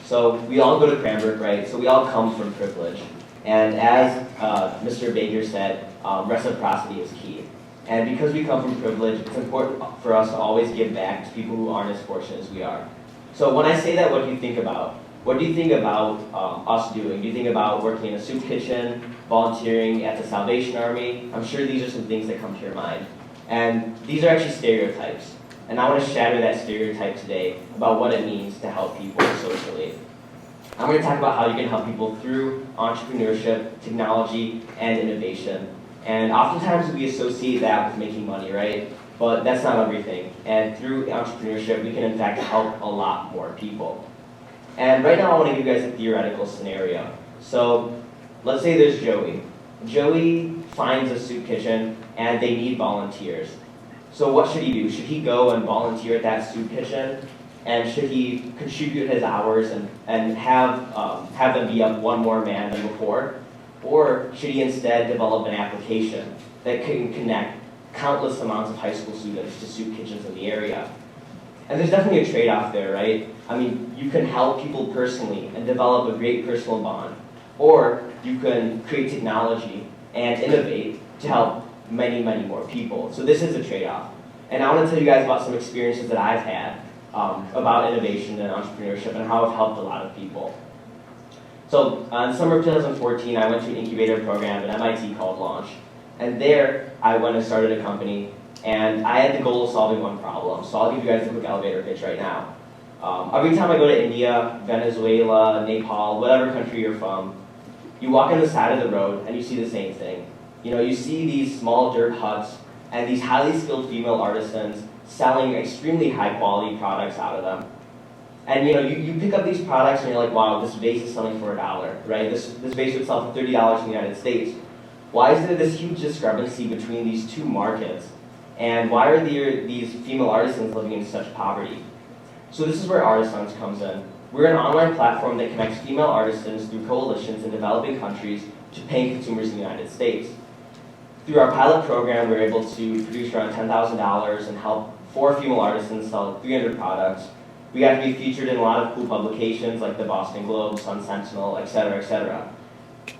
So we all go to Cranbrook, right? So we all come from privilege. And as Mr. Baker said, reciprocity is key. And because we come from privilege, it's important for us to always give back to people who aren't as fortunate as we are. So when I say that, what do you think about? What do you think about us doing? Do you think about working in a soup kitchen, volunteering at the Salvation Army? I'm sure these are some things that come to your mind. And these are actually stereotypes. And I want to shatter that stereotype today about what it means to help people socially. I'm going to talk about how you can help people through entrepreneurship, technology, and innovation. And oftentimes we associate that with making money, right? But that's not everything. And through entrepreneurship, we can in fact help a lot more people. And right now I want to give you guys a theoretical scenario. So let's say there's Joey. Joey finds a soup kitchen and they need volunteers. So what should he do? Should he go and volunteer at that soup kitchen? And should he contribute his hours and have them be up one more man than before? Or should he instead develop an application that can connect countless amounts of high school students to soup kitchens in the area? And there's definitely a trade-off there, right? I mean, you can help people personally and develop a great personal bond. Or you can create technology and innovate to help many, many more people. So this is a trade-off. And I want to tell you guys about some experiences that I've had about innovation and entrepreneurship and how I've helped a lot of people. So in summer of 2014, I went to an incubator program at MIT called Launch. And there, I went and started a company, and I had the goal of solving one problem. So I'll give you guys a quick elevator pitch right now. Every time I go to India, Venezuela, Nepal, whatever country you're from, you walk on the side of the road and you see the same thing. You know, you see these small dirt huts and these highly skilled female artisans selling extremely high quality products out of them. And you know, you pick up these products and you're like, wow, this vase is selling for $1, right? This vase would sell for $30 in the United States. Why is there this huge discrepancy between these two markets? And why are these female artisans living in such poverty? So this is where Artisans comes in. We're an online platform that connects female artisans through coalitions in developing countries to paying consumers in the United States. Through our pilot program, we're able to produce around $10,000 and help 4 female artisans sell 300 products. We got to be featured in a lot of cool publications like the Boston Globe, Sun Sentinel, etc., etc.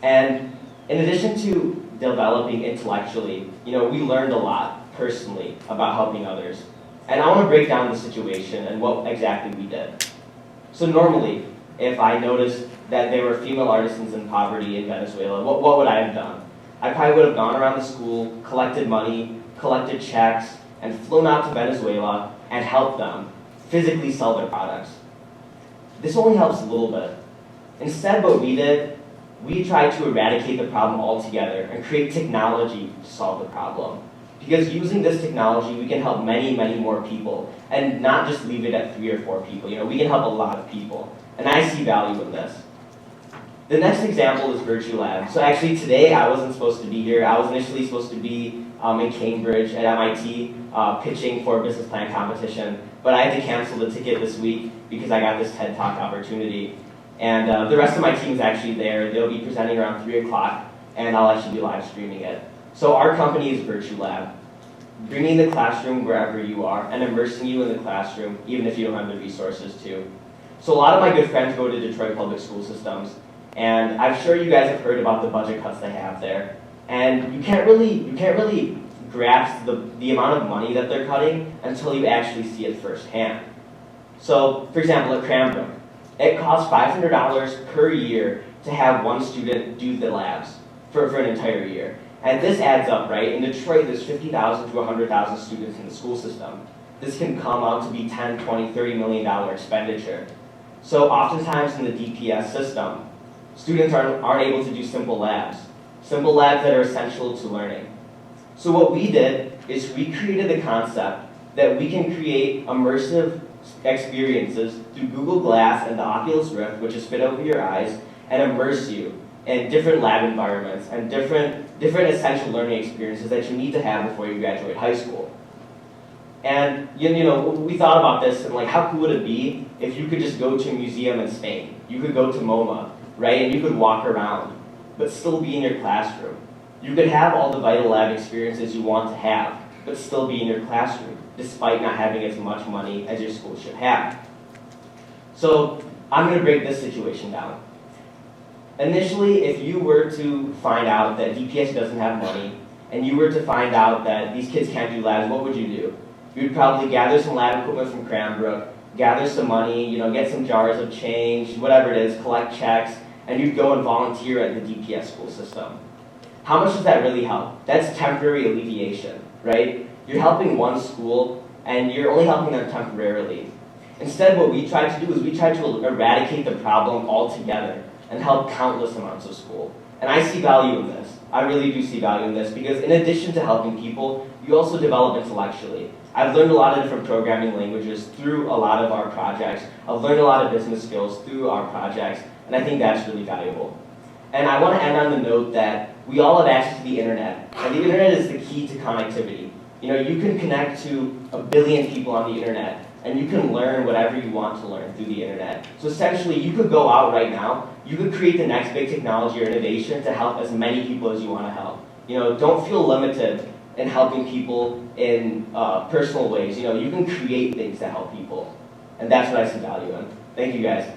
And in addition to developing intellectually, you know, we learned a lot personally about helping others. And I want to break down the situation and what exactly we did. So normally, if I noticed that there were female artisans in poverty in Venezuela, what would I have done? I probably would have gone around the school, collected money, collected checks, and flown out to Venezuela and helped them physically sell their products. This only helps a little bit. Instead, what we did, we tried to eradicate the problem altogether and create technology to solve the problem. Because using this technology, we can help many, many more people, and not just leave it at 3 or 4 people. You know, we can help a lot of people, and I see value in this. The next example is Virtual Lab. So actually today I wasn't supposed to be here. I was initially supposed to be in Cambridge at MIT pitching for a business plan competition, but I had to cancel the ticket this week because I got this TED Talk opportunity. And the rest of my team is actually there. They'll be presenting around 3 o'clock, and I'll actually be live streaming it. So our company is Virtual Lab, bringing the classroom wherever you are and immersing you in the classroom, even if you don't have the resources to. So a lot of my good friends go to Detroit Public School Systems, and I'm sure you guys have heard about the budget cuts they have there. And you can't really grasp the amount of money that they're cutting until you actually see it firsthand. So, for example, at Cranbrook, it costs $500 per year to have one student do the labs for an entire year. And this adds up, right? In Detroit, there's 50,000 to 100,000 students in the school system. This can come out to be $10, $20, $30 million expenditure. So oftentimes in the DPS system, students aren't able to do simple labs that are essential to learning. So what we did is we created the concept that we can create immersive experiences through Google Glass and the Oculus Rift, which is fit over your eyes, and immerse you in different lab environments and different essential learning experiences that you need to have before you graduate high school. And you know, we thought about this and like, how cool would it be if you could just go to a museum in Spain? You could go to MoMA, right? And you could walk around, but still be in your classroom. You could have all the vital lab experiences you want to have, but still be in your classroom, despite not having as much money as your school should have. So I'm going to break this situation down. Initially, if you were to find out that DPS doesn't have money, and you were to find out that these kids can't do labs, what would you do? You'd probably gather some lab equipment from Cranbrook, gather some money, get some jars of change, whatever it is, collect checks, and you'd go and volunteer at the DPS school system. How much does that really help? That's temporary alleviation, right? You're helping one school, and you're only helping them temporarily. Instead, what we try to do is we try to eradicate the problem altogether and help countless amounts of school. And I see value in this. I really do see value in this because in addition to helping people, you also develop intellectually. I've learned a lot of different programming languages through a lot of our projects. I've learned a lot of business skills through our projects, and I think that's really valuable. And I want to end on the note that we all have access to the internet, and the internet is the key to connectivity. You can connect to 1 billion people on the internet, and you can learn whatever you want to learn through the internet. So essentially, you could go out right now, you could create the next big technology or innovation to help as many people as you want to help. Don't feel limited in helping people in personal ways. You can create things that help people. And that's what I see value in. Thank you guys.